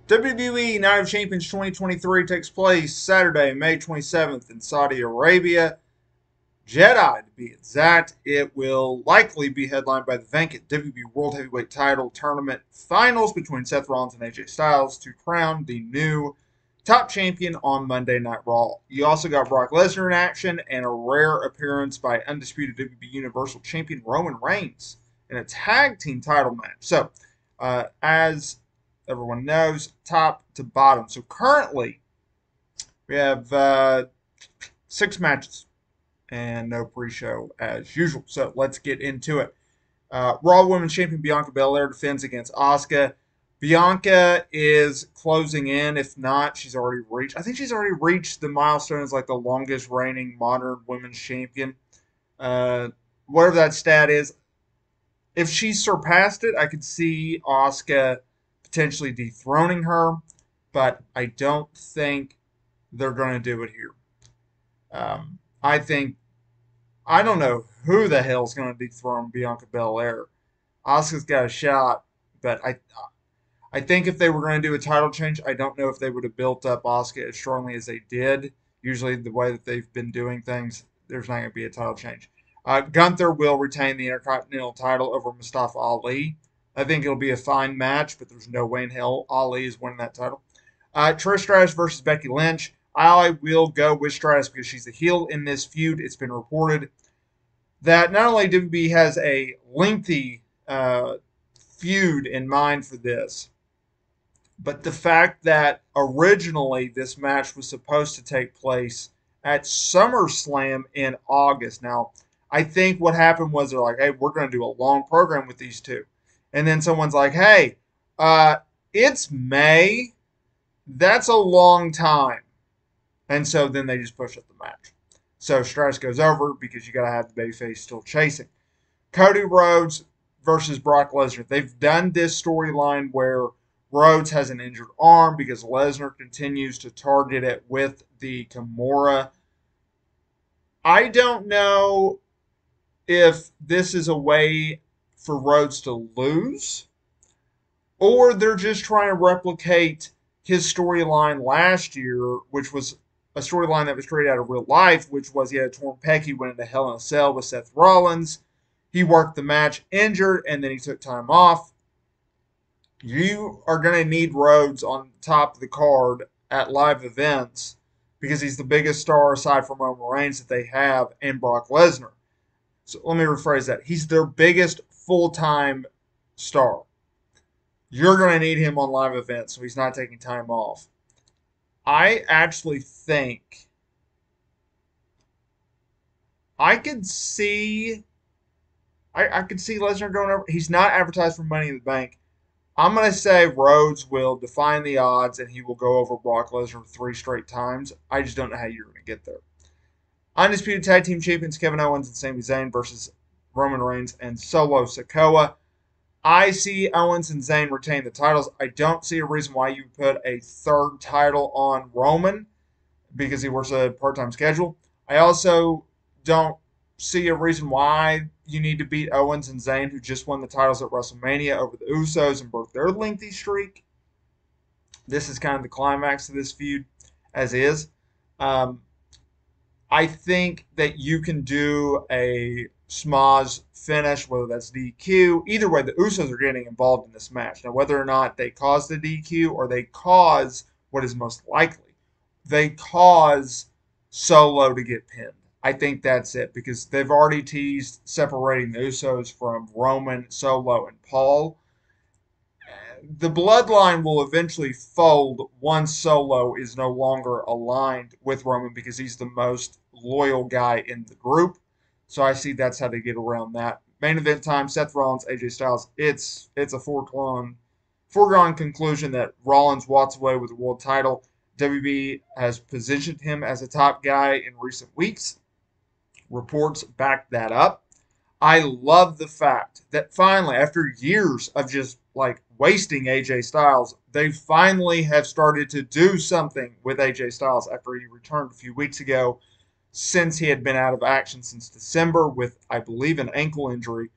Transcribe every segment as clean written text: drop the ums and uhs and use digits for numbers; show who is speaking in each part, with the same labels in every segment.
Speaker 1: WWE Night of Champions 2023 takes place Saturday, May 27th in Saudi Arabia. Jeddah, to be exact. It will likely be headlined by the vacant WWE World Heavyweight Title Tournament Finals between Seth Rollins and AJ Styles to crown the new top champion on Monday Night Raw. You also got Brock Lesnar in action and a rare appearance by undisputed WWE Universal Champion Roman Reigns in a tag team title match. So, as everyone knows, top to bottom. So currently, we have 6 matches and no pre-show as usual. So let's get into it. Raw Women's Champion Bianca Belair defends against Asuka. Bianca is closing in. If not, she's already reached. I think she's already reached the milestone as like the longest reigning modern women's champion. Uh, Whatever that stat is, if she surpassed it, I could see Asuka potentially dethroning her, but I don't think they're going to do it here. I think I don't know who the hell's going to dethrone Bianca Belair. Asuka's got a shot, but I think if they were going to do a title change, I don't know if they would have built up Asuka as strongly as they did. Usually, the way that they've been doing things, there's not going to be a title change. Gunther will retain the Intercontinental title over Mustafa Ali. I think it'll be a fine match, but there's no way in hell Ali is winning that title. Trish Stratus versus Becky Lynch. I will go with Stratus because she's the heel in this feud. It's been reported that not only WWE has a lengthy feud in mind for this, but the fact that originally this match was supposed to take place at SummerSlam in August. Now, I think what happened was they're like, hey, we're going to do a long program with these two. And then someone's like, hey, uh, it's May. That's a long time. And so then they just push up the match. So Stratus goes over because you got to have the babyface still chasing. Cody Rhodes versus Brock Lesnar. They've done this storyline where Rhodes has an injured arm because Lesnar continues to target it with the Kimura. I don't know if this is a way for Rhodes to lose or they're just trying to replicate his storyline last year, which was a storyline that was created out of real life, which was he had a torn pec, he went into Hell in a Cell with Seth Rollins. He worked the match injured, and then he took time off. You are going to need Rhodes on top of the card at live events because he's the biggest star aside from Roman Reigns that they have and Brock Lesnar. So let me rephrase that. He's their biggest full-time star. You're going to need him on live events, so he's not taking time off. I actually think I could see I could see Lesnar going over. He's not advertised for Money in the Bank. I'm going to say Rhodes will define the odds and he will go over Brock Lesnar 3 straight times. I just don't know how you're going to get there. Undisputed Tag Team Champions Kevin Owens and Sami Zayn versus Roman Reigns and Solo Sikoa. I see Owens and Zayn retain the titles. I don't see a reason why you put a third title on Roman because he works a part-time schedule. I also don't see a reason why you need to beat Owens and Zayn, who just won the titles at WrestleMania over the Usos and broke their lengthy streak. This is kind of the climax of this feud, as is. Um, I think that you can do a schmoz finish, whether that's DQ. Either way, the Usos are getting involved in this match. Now, whether or not they cause the DQ or they cause what is most likely, they cause Solo to get pinned. I think that's it because they've already teased separating the Usos from Roman, Solo, and Paul. The bloodline will eventually fold once Solo is no longer aligned with Roman because he's the most loyal guy in the group. So I see that's how they get around that. Main event time: Seth Rollins, AJ Styles. It's a foregone conclusion that Rollins walks away with the world title. WB has positioned him as a top guy in recent weeks. Reports back that up. I love the fact that finally, after years of just like wasting AJ Styles, they finally have started to do something with AJ Styles after he returned a few weeks ago, since he had been out of action since December with, I believe, an ankle injury.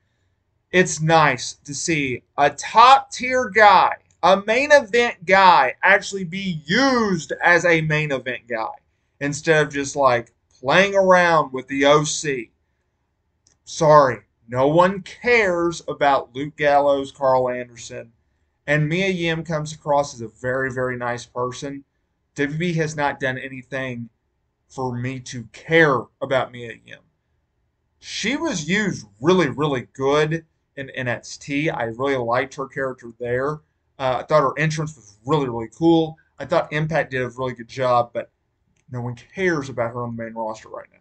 Speaker 1: It's nice to see a top tier guy a main event guy actually be used as a main event guy instead of just like playing around with the OC. Sorry, no one cares about Luke Gallows, Carl Anderson, and Mia Yim comes across as a very, very nice person. WB has not done anything for me to care about Mia Yim. She was used really, really good in NXT. I really liked her character there. I thought her entrance was really, really cool. I thought Impact did a really good job, but no one cares about her on the main roster right now.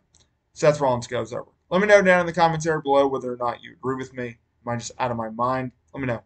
Speaker 1: Seth Rollins goes over. Let me know down in the comments area below whether or not you agree with me. Am I just out of my mind? Let me know.